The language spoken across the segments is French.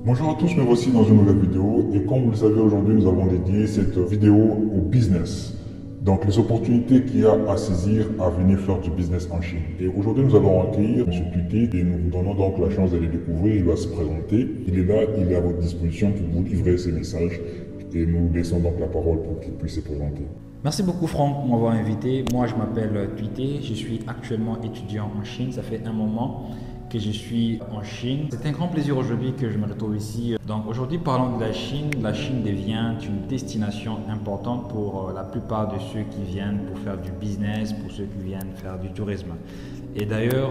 Bonjour à tous, me voici dans une nouvelle vidéo et comme vous le savez aujourd'hui nous avons dédié cette vidéo au business. Donc les opportunités qu'il y a à saisir à venir faire du business en Chine. Et aujourd'hui nous allons accueillir M. Tuté et nous vous donnons donc la chance d'aller découvrir, il va se présenter. Il est là, il est à votre disposition pour vous livrer ses messages et nous laissons donc la parole pour qu'il puisse se présenter. Merci beaucoup Franck pour m'avoir invité. Moi je m'appelle Tuité, je suis actuellement étudiant en Chine. Ça fait un moment que je suis en Chine. C'est un grand plaisir aujourd'hui que je me retrouve ici. Donc aujourd'hui parlons de la Chine. La Chine devient une destination importante pour la plupart de ceux qui viennent pour faire du business, pour ceux qui viennent faire du tourisme. Et d'ailleurs,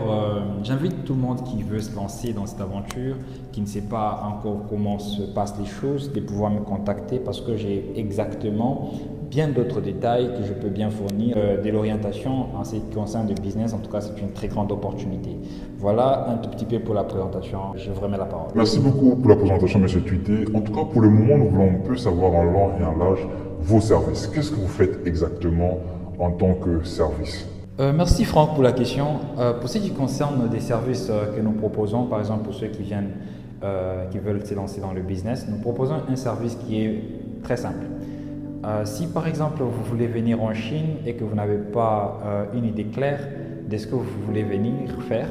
j'invite tout le monde qui veut se lancer dans cette aventure, qui ne sait pas encore comment se passent les choses, de pouvoir me contacter parce que j'ai exactement bien d'autres détails que je peux bien fournir, de l'orientation en ce qui concerne le business. En tout cas, c'est une très grande opportunité. Voilà un tout petit peu pour la présentation. Je vous remets la parole. Merci beaucoup pour la présentation, M. Tuité. En tout cas, pour le moment, nous voulons un peu savoir en long et en large vos services. Qu'est-ce que vous faites exactement en tant que service? Merci Franck pour la question. Pour ce qui concerne des services que nous proposons, par exemple pour ceux qui viennent, qui veulent se lancer dans le business, nous proposons un service qui est très simple. Si par exemple vous voulez venir en Chine et que vous n'avez pas une idée claire de ce que vous voulez venir faire,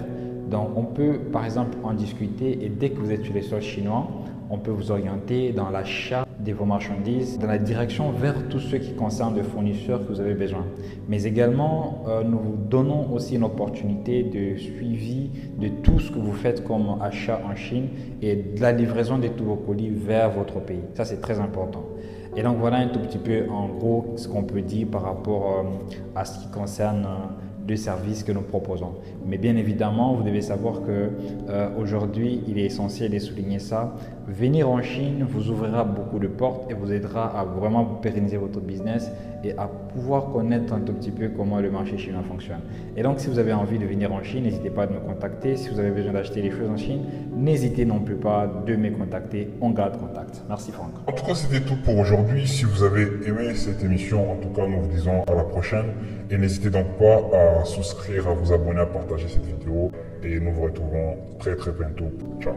donc on peut par exemple en discuter et dès que vous êtes sur les sols chinois, on peut vous orienter dans l'achat de vos marchandises, dans la direction vers tout ce qui concerne les fournisseurs que vous avez besoin. Mais également, nous vous donnons aussi une opportunité de suivi de tout ce que vous faites comme achat en Chine et de la livraison de tous vos colis vers votre pays. Ça, c'est très important. Et donc, voilà un tout petit peu en gros ce qu'on peut dire par rapport à ce qui concerne de services que nous proposons. Mais bien évidemment, vous devez savoir que aujourd'hui, il est essentiel de souligner ça. Venir en Chine vous ouvrira beaucoup de portes et vous aidera à vraiment pérenniser votre business et à pouvoir connaître un tout petit peu comment le marché chinois fonctionne. Et donc, si vous avez envie de venir en Chine, n'hésitez pas à me contacter. Si vous avez besoin d'acheter des choses en Chine, n'hésitez non plus pas de me contacter. On garde contact. Merci Franck. En tout cas, c'était tout pour aujourd'hui. Si vous avez aimé cette émission, en tout cas, nous vous disons à la prochaine. Et n'hésitez donc pas à souscrire, à vous abonner, à partager cette vidéo. Et nous vous retrouvons très très bientôt. Ciao.